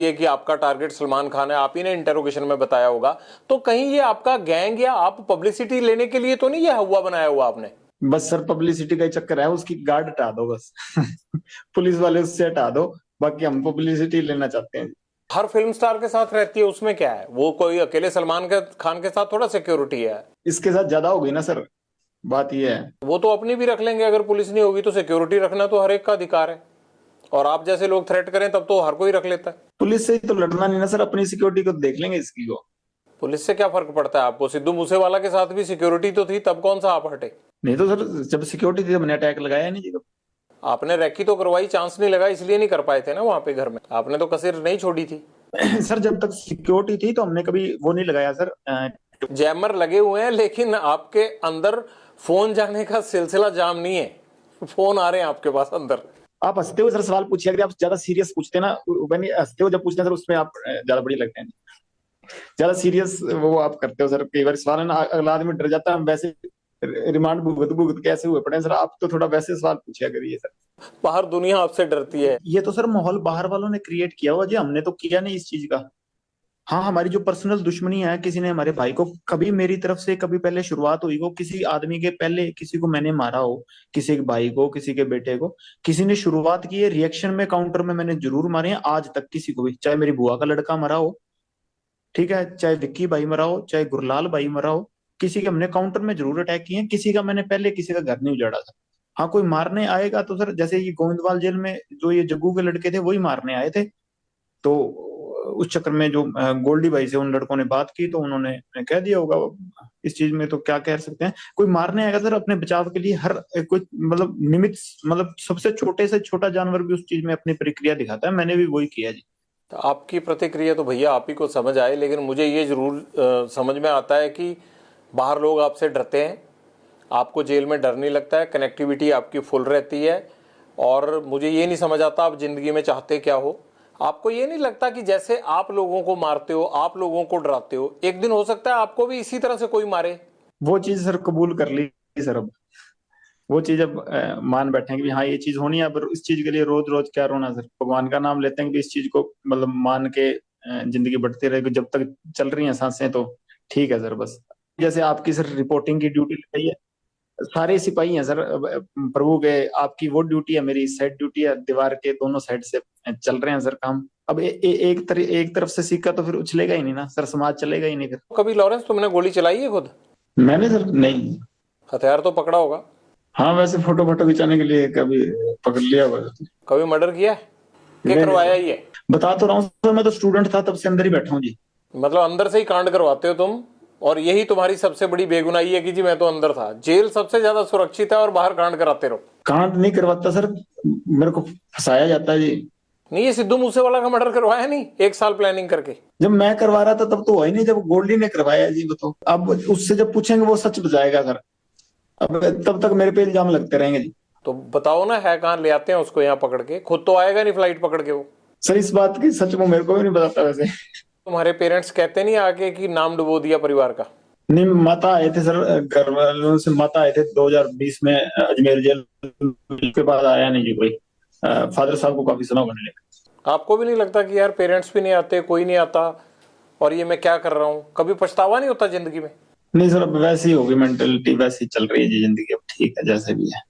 ये कि आपका टारगेट सलमान खान है, आप ही ने इंटेरोगेशन में बताया होगा, तो कहीं ये आपका गैंग या आप पब्लिसिटी लेने के लिए तो नहीं ये हुआ बनाया हुआ आपने? बस सर पब्लिसिटी का ही चक्कर है, उसकी गार्ड हटा दो बस। पुलिस वाले उससे हटा दो, बाकी हम पब्लिसिटी लेना चाहते हैं। हर फिल्म स्टार के साथ रहती है, उसमें क्या है? वो कोई अकेले सलमान खान के साथ थोड़ा सिक्योरिटी है। इसके साथ ज्यादा हो गई ना सर, बात ये है। वो तो अपनी भी रख लेंगे, अगर पुलिस नहीं होगी तो सिक्योरिटी रखना तो हर एक का अधिकार है, और आप जैसे लोग थ्रेट करें तब तो हर कोई रख लेता है। पुलिस से ही तो लड़ना नहीं ना सर, अपनी सिक्योरिटी को देख लेंगे इसकी को। पुलिस से क्या फर्क पड़ता है आपको? सिद्धू मूसेवाला के साथ भी सिक्योरिटी तो थी, तब कौन सा आप हटे? नहीं तो सर जब सिक्योरिटी थी हमने अटैक लगाया नहीं जी। आपने रैकी तो करवाई, चांस नहीं लगा इसलिए नहीं कर पाए थे ना वहां पे घर में, आपने तो कसर नहीं छोड़ी थी। सर जब तक सिक्योरिटी थी तो हमने कभी वो नहीं लगाया सर। जैमर लगे हुए हैं, लेकिन आपके अंदर फोन जाने का सिलसिला जाम नहीं है, फोन आ रहे हैं आपके पास अंदर। आप हंसते हो सर सवाल पूछिए, अगर आप ज्यादा सीरियस पूछते हैं ना, मैंने हंसते हो जब पूछते हैं सर उसमें आप ज्यादा बढ़िया लगते हैं। ज्यादा सीरियस वो आप करते हो सर, कई बार सवाल है ना अगला आदमी डर जाता है, हम वैसे रिमांड भुगत भुगत कैसे हुए पड़े हैं सर, आप तो थोड़ा वैसे सवाल पूछिया करिए सर। बाहर दुनिया आपसे डरती है। ये तो सर माहौल बाहर वालों ने क्रिएट किया हुआ जी, हमने तो किया नहीं इस चीज का। हाँ हमारी जो पर्सनल दुश्मनी है, किसी ने हमारे भाई को कभी मेरी तरफ से कभी पहले शुरुआत हुई हो, किसी आदमी के पहले किसी को मैंने मारा हो, किसी के भाई को किसी के बेटे को, किसी ने शुरुआत की है रिएक्शन में काउंटर में मैंने जरूर मारे हैं आज तक किसी को भी, चाहे मेरी बुआ का लड़का मरा हो, ठीक है, चाहे विक्की भाई मरा हो, चाहे गुरलाल भाई मरा हो, किसी के हमने काउंटर में जरूर अटैक किए हैं, किसी का मैंने पहले किसी का घर नहीं उजाड़ा था। हाँ कोई मारने आएगा तो सर जैसे ये गोविंदवाल जेल में जो ये जग्गू के लड़के थे वही मारने आए थे, तो उस चक्कर में जो गोल्डी भाई से उन लड़कों ने बात की तो उन्होंने कह दिया होगा। इस चीज में तो क्या कह सकते हैं, कोई मारने आएगा सर अपने बचाव के लिए हर कोई मतलब निमित्त, मतलब सबसे छोटे से छोटा जानवर भी उस चीज में अपनी प्रक्रिया दिखाता है, मैंने भी वही किया जी। तो आपकी प्रतिक्रिया तो भैया आप ही को समझ आए, लेकिन मुझे ये जरूर समझ में आता है कि बाहर लोग आपसे डरते हैं, आपको जेल में डर नहीं लगता है, कनेक्टिविटी आपकी फुल रहती है। और मुझे ये नहीं समझ आता आप जिंदगी में चाहते क्या हो। आपको ये नहीं लगता कि जैसे आप लोगों को मारते हो, आप लोगों को डराते हो, एक दिन हो सकता है आपको भी इसी तरह से कोई मारे? वो चीज सर कबूल कर ली सर, अब वो चीज अब मान बैठे हैं कि हाँ ये चीज होनी है, अब इस चीज के लिए रोज रोज क्या रोना सर, भगवान का नाम लेते हैं कि इस चीज को मतलब मान के जिंदगी बढ़ती रहेगी, जब तक चल रही हैं सांसें तो ठीक है सर। बस जैसे आपकी सर रिपोर्टिंग की ड्यूटी लगाई है, सारे सिपाही हैं सर प्रभु के, आपकी वो ड्यूटी है, मेरी साइड ड्यूटी है, दीवार के दोनों साइड से चल रहे हैं सर काम। अब एक तरफ से सिक्का तो फिर उछलेगा ही नहीं ना सर, समाज चलेगा ही नहीं फिर। कभी लॉरेंस तुमने गोली चलाई है खुद? मैंने सर नहीं। हथियार तो पकड़ा होगा? हाँ वैसे फोटो फोटो खिंचाने के लिए कभी पकड़ लिया हुआ है। कभी मर्डर किया है? क्या नहीं करवाया नहीं, ये? बता तो रहा हूँ सर, मैं तो स्टूडेंट था तब से अंदर ही बैठा हूँ जी। मतलब अंदर से ही कांड करवाते हो तुम, और यही तुम्हारी सबसे बड़ी बेगुनाही है कि जी मैं तो अंदर था। जेल सबसे ज्यादा सुरक्षित है और बाहर कांड कराते रहो। कांड नहीं करवाता सर, मेरे को फंसाया जाता है जी। नहीं, ये सिद्धू मूसेवाला का मर्डर करवाया नहीं 1 साल प्लानिंग करके? जब मैं करवा रहा था तब तो हुआ ही नहीं, जब गोल्डी ने करवाया जी वो तो, अब उससे जब पूछेंगे वो सच बताएगा सर, अब तब तक मेरे पे इल्जाम लगते रहेंगे जी। तो बताओ ना, है कहाँ, ले आते हैं उसको यहाँ पकड़ के, खुद तो आएगा नहीं फ्लाइट पकड़ के वो। सर इस बात की सच वो मेरे को भी नहीं बताता वैसे। तुम्हारे पेरेंट्स कहते नहीं आके कि नाम डुबो दिया परिवार का? नहीं माता आए थे सर, घर वालों से माता आए थे 2020 में अजमेर जेल, के बाद आया नहीं जी कोई। फादर साहब को काफी सुना होने लगा। आपको भी नहीं लगता कि यार पेरेंट्स भी नहीं आते, कोई नहीं आता, और ये मैं क्या कर रहा हूँ? कभी पछतावा नहीं होता जिंदगी में? नहीं सर अब वैसी ही होगी मेंटेलिटी, वैसी चल रही है जी जिंदगी, अब ठीक है जैसे भी है,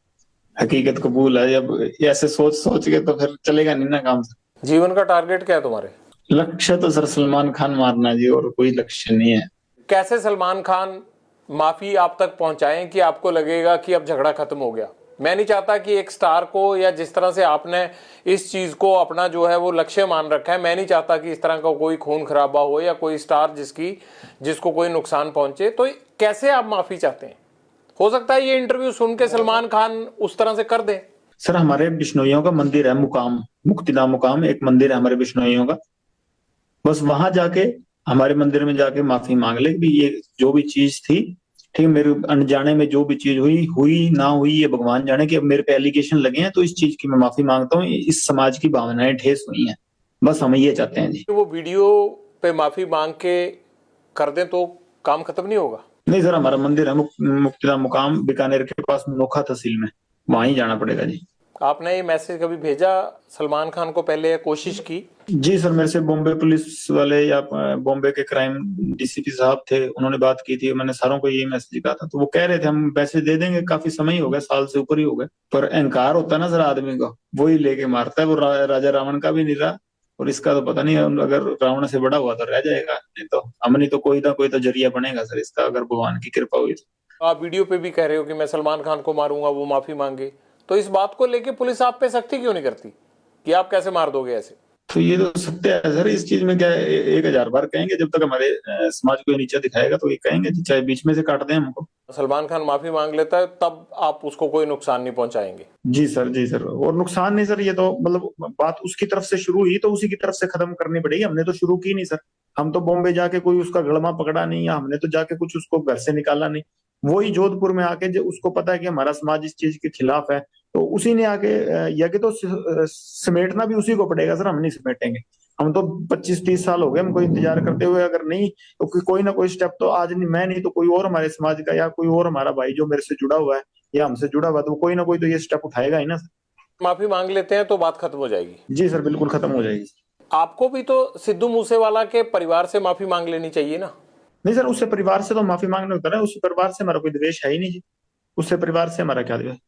हकीकत कबूल है, अब ऐसे सोच सोच के तो फिर चलेगा नहीं ना काम सर। जीवन का टारगेट क्या है तुम्हारे? लक्ष्य तो सर सलमान खान मारना जी, और कोई लक्ष्य नहीं है। कैसे सलमान खान माफी आप तक पहुंचाएं कि आपको लगेगा कि अब झगड़ा खत्म हो गया? मैं नहीं चाहता कि एक स्टार को, या जिस तरह से आपने इस चीज को अपना जो है वो लक्ष्य मान रखा है, मैं नहीं चाहता कि इस तरह का कोई खून खराबा हो या कोई स्टार जिसको कोई नुकसान पहुंचे। तो कैसे आप माफी चाहते हैं? हो सकता है ये इंटरव्यू सुन के सलमान खान उस तरह से कर दे। सर हमारे बिश्नोइयों का मंदिर है मुकाम, मुक्तिधाम मुकाम एक मंदिर है हमारे बिश्नोइयों का, बस वहां जाके हमारे मंदिर में जाके माफी मांग ले कि ये जो भी चीज थी, ठीक है, मेरे अनजाने में जो भी चीज हुई हुई ना हुई ये भगवान जाने, कि अब मेरे पे एलिगेशन लगे हैं तो इस चीज की मैं माफी मांगता हूँ, इस समाज की भावनाएं ठेस हुई हैं, बस हम ये चाहते हैं जी। वो वीडियो पे माफी मांग के कर दें तो काम खत्म नहीं होगा? नहीं सर हमारा मंदिर है मुक्तिधाम मुकाम बीकानेर के पास नोखा तहसील में, वहां ही जाना पड़ेगा जी। आपने ये मैसेज कभी भेजा सलमान खान को पहले, या कोशिश की? जी सर, मेरे से बॉम्बे पुलिस वाले या बॉम्बे के क्राइम डीसीपी साहब थे, उन्होंने बात की थी। मैंने सारों को ये मैसेज कहा था, तो वो कह रहे थे हम पैसे दे देंगे। काफी समय ही हो गया, साल से ऊपर ही हो गए। पर अहंकार होता है ना सर आदमी का, वो ही लेके मारता है। वो राजा रावण का भी नहीं रहा, और इसका तो पता नहीं, अगर रावण से बड़ा हुआ तो रह जाएगा, नहीं तो हमने तो कोई ना कोई तो जरिया बनेगा सर इसका, अगर भगवान की कृपा हुई तो। आप वीडियो पे भी कह रहे हो कि मैं सलमान खान को मारूंगा, वो माफी मांगे, तो इस बात को लेके पुलिस आप पे सख्ती क्यों नहीं करती कि आप कैसे मार दोगे ऐसे? तो ये तो सत्य है सर, इस चीज में क्या है, 1000 बार कहेंगे, जब तक हमारे समाज को ये नीचा दिखाएगा तो ये कहेंगे, चाहे बीच में से काट दें हमको। सलमान खान माफी मांग लेता है तब आप उसको कोई नुकसान नहीं पहुंचाएंगे? जी सर, जी सर, और नुकसान नहीं सर, ये तो मतलब बात उसकी तरफ से शुरू हुई तो उसी की तरफ से खत्म करनी पड़ेगी। हमने तो शुरू की नहीं सर, हम तो बॉम्बे जाके कोई उसका गड़मा पकड़ा नहीं, या हमने तो जाके कुछ उसको घर से निकाला नहीं। वो ही जोधपुर में आके, जो उसको पता है कि हमारा समाज इस चीज के खिलाफ है, तो उसी ने आके यज्ञ तो समेटना भी उसी को पड़ेगा सर, हम नहीं समेटेंगे। हम तो 25-30 साल हो गए हमको इंतजार करते हुए, अगर नहीं तो कोई ना कोई स्टेप तो आज नहीं, मैं नहीं तो कोई और हमारे समाज का या कोई और हमारा भाई जो मेरे से जुड़ा हुआ है या हमसे जुड़ा हुआ है, तो कोई ना कोई तो ये स्टेप उठाएगा ही ना सर। माफी मांग लेते हैं तो बात खत्म हो जाएगी? जी सर, बिल्कुल खत्म हो जाएगी। आपको भी तो सिद्धू मूसेवाला के परिवार से माफी मांग लेनी चाहिए ना? नहीं सर, उससे परिवार से तो माफी मांगने होता है, उससे परिवार से हमारा कोई द्वेष है ही नहीं जी। उससे परिवार से हमारा क्या द्वेष, और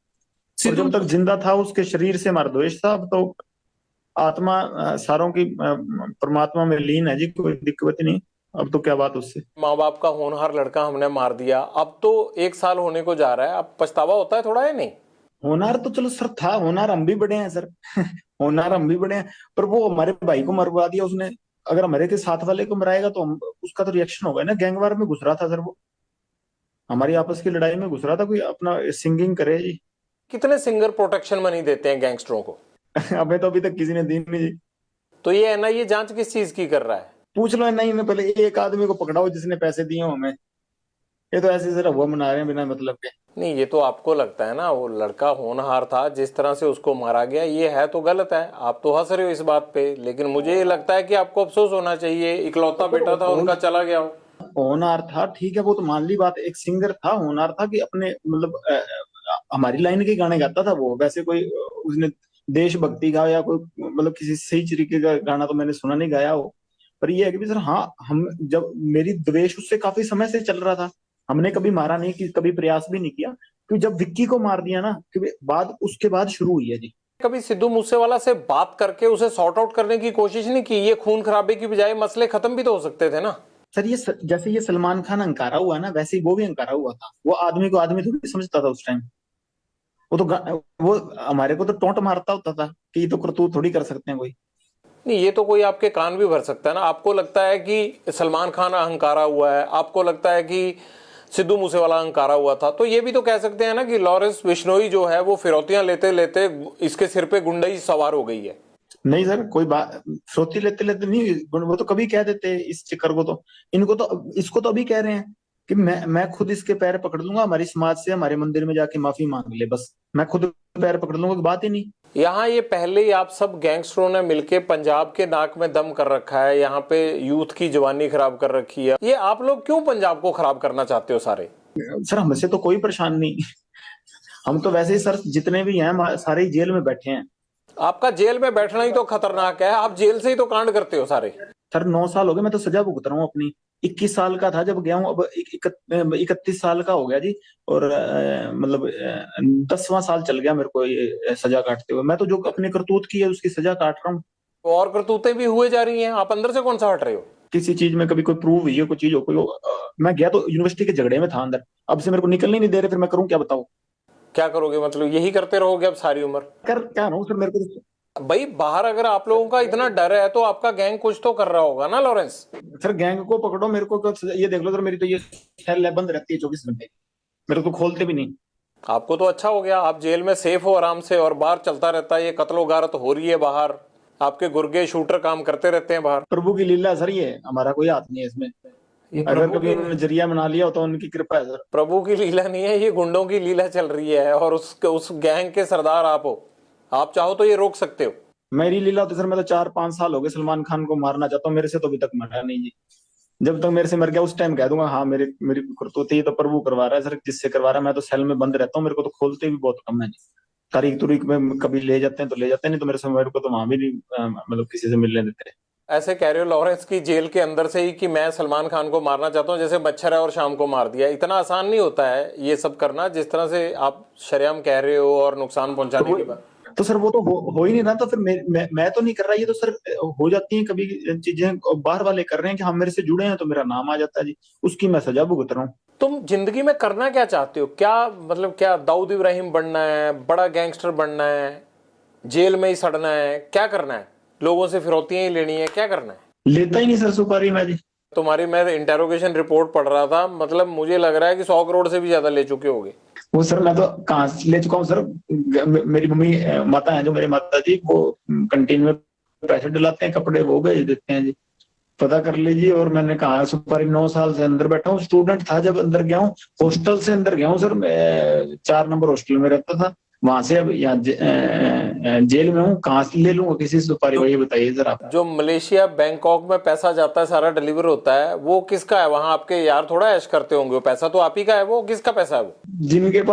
सिद्धू जब तक जिंदा था उसके शरीर से हमारा द्वेष था। अब तो आत्मा सारों की परमात्मा में लीन है जी, कोई दिक्कत ही नहीं। अब तो क्या बात उससे। माँ बाप का होनहार लड़का हमने मार दिया, अब तो 1 साल होने को जा रहा है, अब पछतावा होता है थोड़ा, है नहीं? होनार तो चलो सर था, होनार हम भी बड़े हैं सर होनार हम भी बड़े हैं, पर वो हमारे भाई को मरवा दिया उसने। अगर हमारे के साथ वाले को मराएगा तो हम, उसका तो रिएक्शन होगा ना। गैंगवार में घुस रहा था सर वो, हमारी आपस की लड़ाई में घुस रहा था, कोई अपना सिंगिंग करे जी कितने सिंगर प्रोटेक्शन मनी देते हैं गैंगस्टरों को? हमें तो अभी तक किसी ने दी नहीं जी। तो ये एनआईए जांच किस चीज की कर रहा है? पूछ लो नहीं, मैं पहले एक आदमी को पकड़ाओ जिसने पैसे दिए हो हमें। ये तो ऐसे जरा हुआ मना रहे हैं बिना मतलब के। नहीं, ये तो आपको लगता है ना, वो लड़का होनहार था, जिस तरह से उसको मारा गया ये है तो गलत है। आप तो हंस रहे हो इस बात पे, लेकिन मुझे ये लगता है कि आपको अफसोस होना चाहिए, इकलौता बेटा था उनका, चला गया हो। होनहार था ठीक है, वो तो मान ली बात, एक सिंगर था। होनहार था कि अपने मतलब हमारी लाइन के गाने गाता था वो। वैसे कोई उसने देशभक्ति का या कोई मतलब किसी सही तरीके का गाना तो मैंने सुना नहीं गाया हो। पर ये है कि सर हाँ, हम जब, मेरी द्वेष उससे काफी समय से चल रहा था, हमने कभी मारा नहीं, कि कभी प्रयास भी नहीं किया। क्योंकि जब विक्की को मार दिया ना, क्योंकि बाद उसके बाद शुरू हुई है जी। कभी सिद्धू मूसेवाला से बात करके उसे सॉर्ट आउट करने की कोशिश नहीं की? ये खून खराबे की बजाय मसले खत्म भी तो हो सकते थे ना? सर ये जैसे ये सलमान खान अंकारा हुआ ना, वैसे ही वो भी अंकारा हुआ था। वो आदमी को आदमी थोड़ी समझता था उस टाइम। वो तो वो हमारे को तो टोंट मारता होता था कि ये तो करतूत थोड़ी कर सकते हैं कोई। नहीं, ये तो कोई आपके कान भी भर सकता है ना। आपको लगता है कि सलमान खान अहंकारा हुआ है, आपको लगता है कि सिद्धू मूसेवाला अहंकारा हुआ था, तो ये भी तो कह सकते हैं ना कि लॉरेंस बिश्नोई जो है वो फिरौतियां लेते लेते इसके सिर पे गुंडई सवार हो गई है। नहीं सर, कोई बात फ्रोती लेते लेते नहीं, वो तो कभी कह देते इस चक्कर को तो। इनको तो, इसको तो अभी कह रहे हैं कि मैं खुद इसके पैर पकड़ लूंगा, हमारी समाज से हमारे मंदिर में जाके माफी मांग ले, बस मैं खुद पैर पकड़ लूंगा, की बात ही नहीं। यहाँ ये पहले ही आप सब गैंगस्टरों ने मिलके पंजाब के नाक में दम कर रखा है, यहाँ पे यूथ की जवानी खराब कर रखी है। ये आप लोग क्यों पंजाब को खराब करना चाहते हो सारे? सर हमसे तो कोई परेशान नहीं हम तो वैसे ही सर, जितने भी हैं सारे ही जेल में बैठे हैं। आपका जेल में बैठना ही तो खतरनाक है, आप जेल से ही तो कांड करते हो सारे। सर 9 साल हो गए, मैं तो सजा भुगत रहा हूँ अपनी। 21 साल का था जब गया हूँ, अब 31 साल का हो गया जी। और मतलब 10वां साल चल गया मेरे को ये सजा काटते हुए। मैं तो जो अपने करतूत की है उसकी सजा काट रहा हूँ। तो और करतूतें भी हुए जा रही हैं, आप अंदर से कौन सा हट रहे हो? किसी चीज में कभी कोई प्रूव हुई है, कोई चीज हो, कोई मैं गया तो यूनिवर्सिटी के झगड़े में था अंदर, अब से मेरे को निकलने नहीं दे रहे, फिर मैं करूँ क्या बताओ। क्या करोगे, मतलब यही करते रहोगे अब सारी उम्र? कर क्या रहा हूँ सर, मेरे को तो। भाई बाहर अगर आप लोगों का इतना डर है तो आपका गैंग कुछ तो कर रहा होगा ना लॉरेंस? सर गैंग को पकड़ो, मेरे को ये देख लो सर, मेरी तो ये सेल बंद रहती है 24 घंटे, मेरे को खोलते भी नहीं। आपको तो अच्छा हो गया, आप जेल में सेफ हो आराम से, और बाहर चलता रहता है ये कत्लो गारत हो रही है बाहर, आपके गुर्गे शूटर काम करते रहते हैं बाहर। प्रभु की लीला सर, ये हमारा कोई हाथ नहीं है इसमें। ये अगर प्रभु कभी की उन्होंने जरिया बना लिया हो तो उनकी कृपा है सर। प्रभु की लीला नहीं है, ये गुंडों की लीला चल रही है, और उस गैंग के सरदार आप हो। आप चाहो तो ये रोक सकते हो। मेरी लीला होती सर, मैं तो 4-5 साल हो गए सलमान खान को मारना चाहता हूँ, मेरे से तो अभी तक मरा नहीं जी। जब तक मेरे से मर गया उस टाइम कह दूंगा हाँ मेरी मेरी करतूत, ये तो प्रभु करवा रहा है सर, जिससे करवा रहा है। मैं तो सेल में बंद रहता हूँ, मेरे को तो खोलते भी बहुत कम है जी। तारीख तुरीख में कभी ले जाते हैं तो ले जाते हैं, नहीं तो मेरे से मेरे को तो वहां भी नहीं मतलब किसी से मिलने देते। ऐसे कह रहे हो लॉरेंस की जेल के अंदर से ही कि मैं सलमान खान को मारना चाहता हूँ, जैसे मच्छर है और शाम को मार दिया। इतना आसान नहीं होता है ये सब करना जिस तरह से आप शरेआम कह रहे हो और नुकसान तो पहुंचाने की बात। तो सर वो तो हो ही नहीं रहा, तो फिर मैं तो नहीं कर रहा, ये तो सर हो जाती हैं कभी चीजें, बाहर वाले कर रहे हैं कि हम मेरे से जुड़े हैं तो मेरा नाम आ जाता है जी, उसकी मैं सजा भुगत रहा हूँ। तुम जिंदगी में करना क्या चाहते हो? क्या मतलब क्या दाऊद इब्राहिम बनना है, बड़ा गैंगस्टर बनना है, जेल में ही सड़ना है, क्या करना है? लोगों से फिरौतियां ही लेनी है, क्या करना है? लेता ही नहीं सर सुपारी मैं जी। तुम्हारी मैं इंटेरोगेशन रिपोर्ट पढ़ रहा था, मतलब मुझे लग रहा है कि 100 करोड़ से भी ज्यादा ले चुके होगे। वो सर मैं तो कहाँ से ले चुका हूँ सर, मेरी मम्मी माता है जो मेरी माता जी, वो कंटीन में पैसे डलाते हैं, कपड़े वो भेज देते हैं जी, पता कर लीजिए। और मैंने कहा सुपारी 9 साल से अंदर बैठा हूँ, स्टूडेंट था जब अंदर गया हूँ, हॉस्टल से अंदर गया हूँ सर, मैं 4 नंबर हॉस्टल में रहता था, वहां से अब यहाँ जेल में हूँ, कहाँ से ले लूंगा किसी से सुपारी, जो वही बताइए सर आप। जो मलेशिया बैंकॉक में पैसा जाता है, सारा डिलीवर होता है, वो किसका है? वहां आपके यार थोड़ा ऐश करते होंगे, वो पैसा तो आप ही का है, वो किसका पैसा है वो? जिनके पास